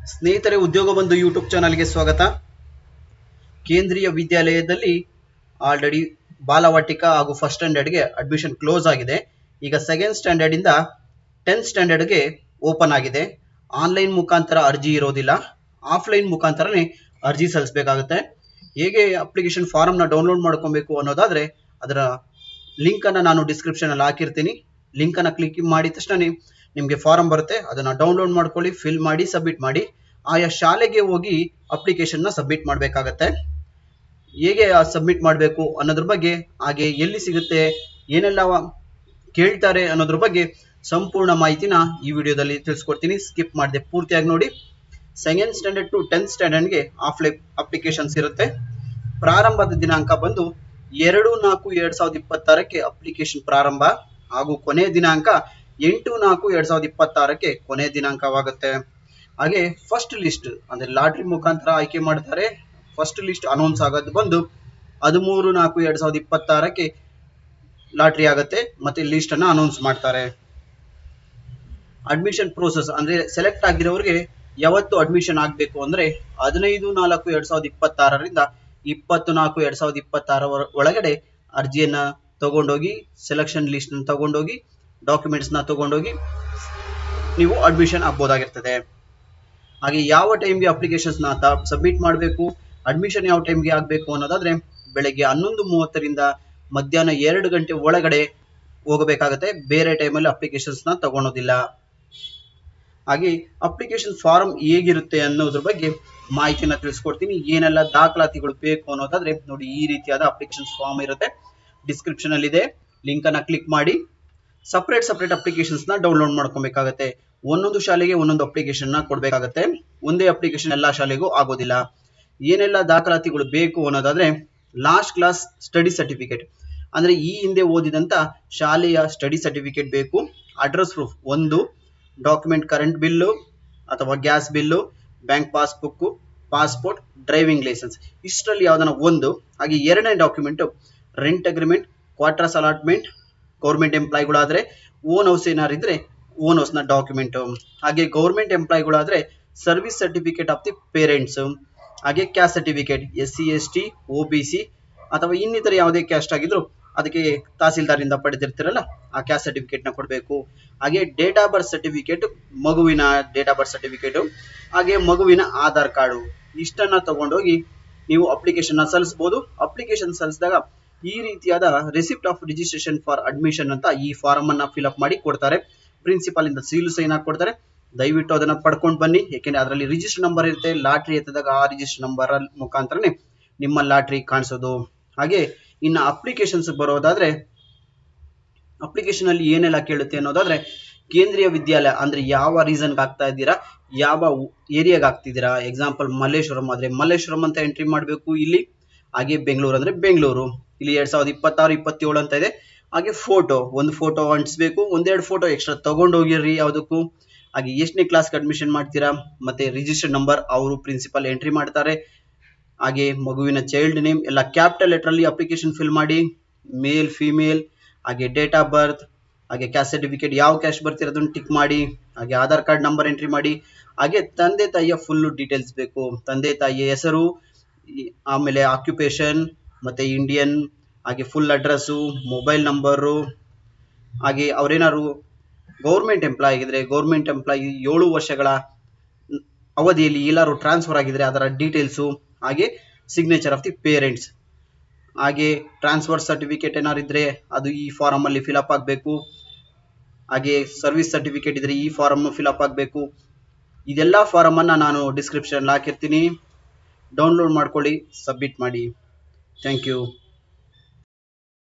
ಸ್ನೇಹಿತರೆ, ಉದ್ಯೋಗ ಬಂಧು ಯೂಟ್ಯೂಬ್ ಚಾನಲ್ಗೆ ಸ್ವಾಗತ. ಕೇಂದ್ರೀಯ ವಿದ್ಯಾಲಯದಲ್ಲಿ ಆಲ್ರೆಡಿ ಬಾಲವಾಟಿಕ ಹಾಗೂ ಫಸ್ಟ್ ಸ್ಟ್ಯಾಂಡರ್ಡ್ಗೆ ಅಡ್ಮಿಷನ್ ಕ್ಲೋಸ್ ಆಗಿದೆ. ಈಗ ಸೆಕೆಂಡ್ ಸ್ಟ್ಯಾಂಡರ್ಡ್ ಇಂದ 10th ಸ್ಟ್ಯಾಂಡರ್ಡ್ಗೆ ಓಪನ್ ಆಗಿದೆ. ಆನ್ಲೈನ್ ಮುಖಾಂತರ ಅರ್ಜಿ ಇರೋದಿಲ್ಲ, ಆಫ್ಲೈನ್ ಮುಖಾಂತರನೇ ಅರ್ಜಿ ಸಲ್ಲಿಸಬೇಕಾಗುತ್ತೆ. ಹೇಗೆ ಅಪ್ಲಿಕೇಶನ್ ಫಾರಮ್ನ ಡೌನ್ಲೋಡ್ ಮಾಡ್ಕೊಬೇಕು ಅನ್ನೋದಾದ್ರೆ ಅದರ ಲಿಂಕ್ ಅನ್ನ ನಾನು ಡಿಸ್ಕ್ರಿಪ್ಷನ್ ಅಲ್ಲಿ ಹಾಕಿರ್ತೀನಿ. ಲಿಂಕ್ ಅನ್ನ ಕ್ಲಿಕ್ ಮಾಡಿದ ತಕ್ಷಣ ನಿಮಗೆ ಫಾರಂ ಬರುತ್ತೆ. ಅದನ್ನ ಡೌನ್ಲೋಡ್ ಮಾಡ್ಕೊಳ್ಳಿ, ಫಿಲ್ ಮಾಡಿ, ಸಬ್ಮಿಟ್ ಮಾಡಿ. ಆಯಾ ಶಾಲೆಗೆ ಹೋಗಿ ಅಪ್ಲಿಕೇಶನ್ ನ ಸಬ್ಮಿಟ್ ಮಾಡಬೇಕಾಗತ್ತೆ. ಹೇಗೆ ಸಬ್ಮಿಟ್ ಮಾಡಬೇಕು ಅನ್ನೋದ್ರ ಬಗ್ಗೆ, ಹಾಗೆ ಎಲ್ಲಿ ಸಿಗುತ್ತೆ, ಏನೆಲ್ಲ ಕೇಳ್ತಾರೆ ಅನ್ನೋದ್ರ ಬಗ್ಗೆ ಸಂಪೂರ್ಣ ಮಾಹಿತಿನ ಈ ವಿಡಿಯೋದಲ್ಲಿ ತಿಳಿಸ್ಕೊಡ್ತೀನಿ. ಸ್ಕಿಪ್ ಮಾಡದೆ ಪೂರ್ತಿಯಾಗಿ ನೋಡಿ. ಸೆಕೆಂಡ್ ಸ್ಟ್ಯಾಂಡರ್ಡ್ ಟು 10th ಸ್ಟ್ಯಾಂಡರ್ಡ್ಗೆ ಆಫ್ಲೈನ್ ಅಪ್ಲಿಕೇಶನ್ಸ್ ಇರುತ್ತೆ. ಪ್ರಾರಂಭದ ದಿನಾಂಕ ಬಂದು 2/4/2026ಕ್ಕೆ ಅಪ್ಲಿಕೇಶನ್ ಪ್ರಾರಂಭ ಹಾಗೂ ಕೊನೆಯ ದಿನಾಂಕ 8/4/2026ಕ್ಕೆ ಕೊನೆಯ ದಿನಾಂಕವಾಗುತ್ತೆ. ಹಾಗೆ ಫಸ್ಟ್ ಲಿಸ್ಟ್ ಅಂದ್ರೆ ಲಾಟ್ರಿ ಮುಖಾಂತರ ಆಯ್ಕೆ ಮಾಡ್ತಾರೆ. ಫಸ್ಟ್ ಲಿಸ್ಟ್ ಅನೌನ್ಸ್ ಆಗೋದು ಬಂದು 13/4/2026ಕ್ಕೆ ಲಾಟ್ರಿ ಆಗುತ್ತೆ, ಮತ್ತೆ ಲಿಸ್ಟ್ ಅನ್ನ ಅನೌನ್ಸ್ ಮಾಡ್ತಾರೆ. ಅಡ್ಮಿಷನ್ ಪ್ರೋಸೆಸ್ ಅಂದ್ರೆ ಸೆಲೆಕ್ಟ್ ಆಗಿರೋರಿಗೆ ಯಾವತ್ತು ಅಡ್ಮಿಷನ್ ಆಗಬೇಕು ಅಂದ್ರೆ 15/4/2026ರಿಂದ 20/4/2026 ಒಳಗಡೆ ಅರ್ಜಿಯನ್ನ ತಗೊಂಡೋಗಿ, ಸೆಲೆಕ್ಷನ್ ಲಿಸ್ಟ್ ತಗೊಂಡೋಗಿ, ಡಾಕ್ಯುಮೆಂಟ್ಸ್ ನ ತಗೊಂಡೋಗಿ ನೀವು ಅಡ್ಮಿಷನ್ ಆಗ್ಬೋದಾಗಿರ್ತದೆ. ಹಾಗೆ ಯಾವ ಟೈಮ್ಗೆ ಅಪ್ಲಿಕೇಶನ್ಸ್ ನ ಸಬ್ಮಿಟ್ ಮಾಡಬೇಕು, ಅಡ್ಮಿಷನ್ ಯಾವ ಟೈಮ್ಗೆ ಆಗಬೇಕು ಅನ್ನೋದಾದ್ರೆ ಬೆಳಗ್ಗೆ 11:30ರಿಂದ ಮಧ್ಯಾಹ್ನ 2 ಗಂಟೆ ಒಳಗಡೆ ಹೋಗಬೇಕಾಗತ್ತೆ. ಬೇರೆ ಟೈಮಲ್ಲಿ ಅಪ್ಲಿಕೇಶನ್ಸ್ ನ ತಗೊಳೋದಿಲ್ಲ. ಹಾಗೆ ಅಪ್ಲಿಕೇಶನ್ ಫಾರಂ ಹೇಗಿರುತ್ತೆ ಅನ್ನೋದ್ರ ಬಗ್ಗೆ ಮಾಹಿತಿನ ತಿಳಿಸ್ಕೊಡ್ತೀನಿ. ಏನೆಲ್ಲ ದಾಖಲಾತಿಗಳು ಬೇಕು ಅನ್ನೋದಾದ್ರೆ ನೋಡಿ, ಈ ರೀತಿಯಾದ ಅಪ್ಲಿಕೇಶನ್ ಫಾರ್ಮ್ ಇರುತ್ತೆ. ಡಿಸ್ಕ್ರಿಪ್ಷನ್ ಅಲ್ಲಿ ಇದೆ, ಲಿಂಕ್ ಅನ್ನ ಕ್ಲಿಕ್ ಮಾಡಿ ಸಪರೇಟ್ ಅಪ್ಲಿಕೇಶನ್ಸ್ ನ ಡೌನ್ಲೋಡ್ ಮಾಡ್ಕೊಬೇಕಾಗತ್ತೆ. ಒಂದೊಂದು ಶಾಲೆಗೆ ಒಂದೊಂದು ಅಪ್ಲಿಕೇಶನ್ ನ ಕೊಡಬೇಕಾಗತ್ತೆ. ಒಂದೇ ಅಪ್ಲಿಕೇಶನ್ ಎಲ್ಲಾ ಶಾಲೆಗೂ ಆಗೋದಿಲ್ಲ. ಏನೆಲ್ಲ ದಾಖಲಾತಿಗಳು ಬೇಕು ಅನ್ನೋದಾದ್ರೆ ಲಾಸ್ಟ್ ಕ್ಲಾಸ್ ಸ್ಟಡಿ ಸರ್ಟಿಫಿಕೇಟ್ ಅಂದ್ರೆ ಈ ಹಿಂದೆ ಓದಿದಂತ ಶಾಲೆಯ ಸ್ಟಡಿ ಸರ್ಟಿಫಿಕೇಟ್ ಬೇಕು. Address proof 1, document current bill ಅಥವಾ gas bill, bank passbook, passport, driving licence, ಇಷ್ಟರಲ್ಲಿ ಯಾವ್ದಾನ ಒಂದು. ಹಾಗೆ ಎರಡನೇ document rent agreement, quarters allotment, government ಎಂಪ್ಲಾಯಿಗಳಾದ್ರೆ ಓನ್ ಹೌಸ್ ಏನಾರು ಇದ್ರೆ ಓನ್ ಹೌಸ್ ನ ಡಾಕ್ಯುಮೆಂಟ್. ಹಾಗೆ ಗೌರ್ಮೆಂಟ್ ಎಂಪ್ಲಾಯಿಗಳಾದ್ರೆ service certificate of the parents, ಹಾಗೆ caste certificate SC ST OBC ಅಥವಾ ಇನ್ನಿತರ ಯಾವುದೇ ಕ್ಯಾಸ್ಟ್ ಆಗಿದ್ರು ಅದಕ್ಕೆ ತಹಸೀಲ್ದಾರ್ ಇಂದ ಪಡೆದಿರ್ತಿರಲ್ಲ ಆ ಕ್ಯಾಸ್ಟ್ ಸರ್ಟಿಫಿಕೇಟ್ ನ ಕೊಡಬೇಕು. ಹಾಗೆ ಡೇಟ್ ಆಫ್ ಬರ್ತ್ ಸರ್ಟಿಫಿಕೇಟ್, ಮಗುವಿನ ಡೇಟ್ ಆಫ್ ಬರ್ತ್ ಸರ್ಟಿಫಿಕೇಟ್, ಹಾಗೆ ಮಗುವಿನ ಆಧಾರ್ ಕಾರ್ಡು, ಇಷ್ಟನ್ನ ತಗೊಂಡೋಗಿ ನೀವು ಅಪ್ಲಿಕೇಶನ್ ನ ಸಲ್ಲಿಸಬಹುದು. ಅಪ್ಲಿಕೇಶನ್ ಸಲ್ಲಿಸಿದಾಗ ಈ ರೀತಿಯಾದ receipt of registration for admission ಅಂತ ಈ ಫಾರಂ ಅನ್ನ ಫಿಲ್ ಅಪ್ ಮಾಡಿ ಕೊಡ್ತಾರೆ. ಪ್ರಿನ್ಸಿಪಾಲ್ ಇಂದ ಸೀಲು ಸೈನ್ ಹಾಕಿ ಕೊಡ್ತಾರೆ. ದಯವಿಟ್ಟು ಅದನ್ನ ಪಡ್ಕೊಂಡು ಬನ್ನಿ, ಯಾಕೆಂದ್ರೆ ಅದರಲ್ಲಿ ರಿಜಿಸ್ಟರ್ ನಂಬರ್ ಇರುತ್ತೆ. ಲಾಟ್ರಿ ಎತ್ತಿದಾಗ ಆ ರಿಜಿಸ್ಟರ್ ನಂಬರ್ ಮುಖಾಂತರನೇ ನಿಮ್ಮ ಲಾಟ್ರಿ ಕಾಣಿಸೋದು. ಹಾಗೆ ಇನ್ನ ಅಪ್ಲಿಕೇಶನ್ಸ್ ಬರೋದಾದ್ರೆ ಅಪ್ಲಿಕೇಶನ್ ಅಲ್ಲಿ ಏನೆಲ್ಲ ಕೇಳುತ್ತೆ ಅನ್ನೋದಾದ್ರೆ ಕೇಂದ್ರೀಯ ವಿದ್ಯಾಲಯ ಅಂದ್ರೆ ಯಾವ ರೀಸನ್ಗೆ ಆಗ್ತಾ ಇದ್ದೀರಾ, ಯಾವ ಏರಿಯಾಗೆ ಆಗ್ತಿದ್ದೀರಾ. ಎಕ್ಸಾಂಪಲ್ ಮಲ್ಲೇಶ್ವರಂ ಆದ್ರೆ ಮಲ್ಲೇಶ್ವರಂ ಅಂತ ಎಂಟ್ರಿ ಮಾಡಬೇಕು ಇಲ್ಲಿ. ಹಾಗೆ ಬೆಂಗಳೂರು ಅಂದ್ರೆ ಬೆಂಗಳೂರು. ಇಲ್ಲಿ 2026-27 ಅಂತ ಇದೆ. ಹಾಗೆ ಒಂದು ಫೋಟೋ ಅಂಟಿಸ್ಬೇಕು. 1-2 ಫೋಟೋ ಎಕ್ಸ್ಟ್ರಾ ತಗೊಂಡೋಗಿರ್ರಿ ಯಾವುದಕ್ಕೂ. ಹಾಗೆ ಎಷ್ಟನೇ ಕ್ಲಾಸ್ಗೆ ಅಡ್ಮಿಷನ್ ಮಾಡ್ತೀರಾ, ಮತ್ತೆ ರಿಜಿಸ್ಟರ್ ನಂಬರ್ ಅವರು ಪ್ರಿನ್ಸಿಪಲ್ ಎಂಟ್ರಿ ಮಾಡ್ತಾರೆ. ಹಾಗೆ ಮಗುವಿನ ಚೈಲ್ಡ್ ನೇಮ್ ಎಲ್ಲ ಕ್ಯಾಪಿಟಲ್ ಲೆಟರ್ ಅಲ್ಲಿ ಅಪ್ಲಿಕೇಶನ್ ಫಿಲ್ ಮಾಡಿ. ಮೇಲ್ ಫಿಮೇಲ್, ಹಾಗೆ ಡೇಟ್ ಆಫ್ ಬರ್ತ್, ಹಾಗೆ ಕ್ಯಾಸ್ಟ್ ಸರ್ಟಿಫಿಕೇಟ್ ಯಾವ ಕ್ಯಾಸ್ಟ್ ಬರ್ತಿರೋದನ್ನ ಟಿಕ್ ಮಾಡಿ. ಹಾಗೆ ಆಧಾರ್ ಕಾರ್ಡ್ ನಂಬರ್ ಎಂಟ್ರಿ ಮಾಡಿ. ಹಾಗೆ ತಂದೆ ತಾಯಿಯ ಫುಲ್ ಡೀಟೇಲ್ಸ್ ಬೇಕು. ತಂದೆ ತಾಯಿಯ ಹೆಸರು, ಆಮೇಲೆ ಆಕ್ಯುಪೇಷನ್, ಮತ್ತೆ ಇಂಡಿಯನ್, ಹಾಗೆ ಫುಲ್ ಅಡ್ರೆಸ್ಸು, ಮೊಬೈಲ್ ನಂಬರು. ಹಾಗೆ ಅವ್ರೇನಾದ್ರು ಗೌರ್ಮೆಂಟ್ ಎಂಪ್ಲಾಯ್ ಆಗಿದ್ರೆ ಗೌರ್ಮೆಂಟ್ ಎಂಪ್ಲಾಯಿ 7 ವರ್ಷಗಳ ಅವಧಿಯಲ್ಲಿ ಎಲ್ಲಾರು ಟ್ರಾನ್ಸ್ಫರ್ ಆಗಿದ್ರೆ ಅದರ ಡೀಟೇಲ್ಸು. ಹಾಗೆ ಸಿಗ್ನೇಚರ್ ಆಫ್ ದಿ ಪೇರೆಂಟ್ಸ್. ಹಾಗೆ ಟ್ರಾನ್ಸ್ಫರ್ ಸರ್ಟಿಫಿಕೇಟ್ ಏನಾರು ಇದ್ರೆ ಅದು ಈ ಫಾರಂ ಅಲ್ಲಿ ಫಿಲ್ ಅಪ್ ಆಗಬೇಕು. ಹಾಗೆ ಸರ್ವಿಸ್ ಸರ್ಟಿಫಿಕೇಟ್ ಇದ್ರೆ ಈ ಫಾರಂ ಫಿಲ್ ಅಪ್ ಆಗಬೇಕು. ಇದೆಲ್ಲ ಫಾರಂ ಅನ್ನ ನಾನು ಡಿಸ್ಕ್ರಿಪ್ಷನ್ ಹಾಕಿರ್ತೀನಿ. ಡೌನ್ಲೋಡ್ ಮಾಡ್ಕೊಳ್ಳಿ, ಸಬ್ಮಿಟ್ ಮಾಡಿ. Thank you.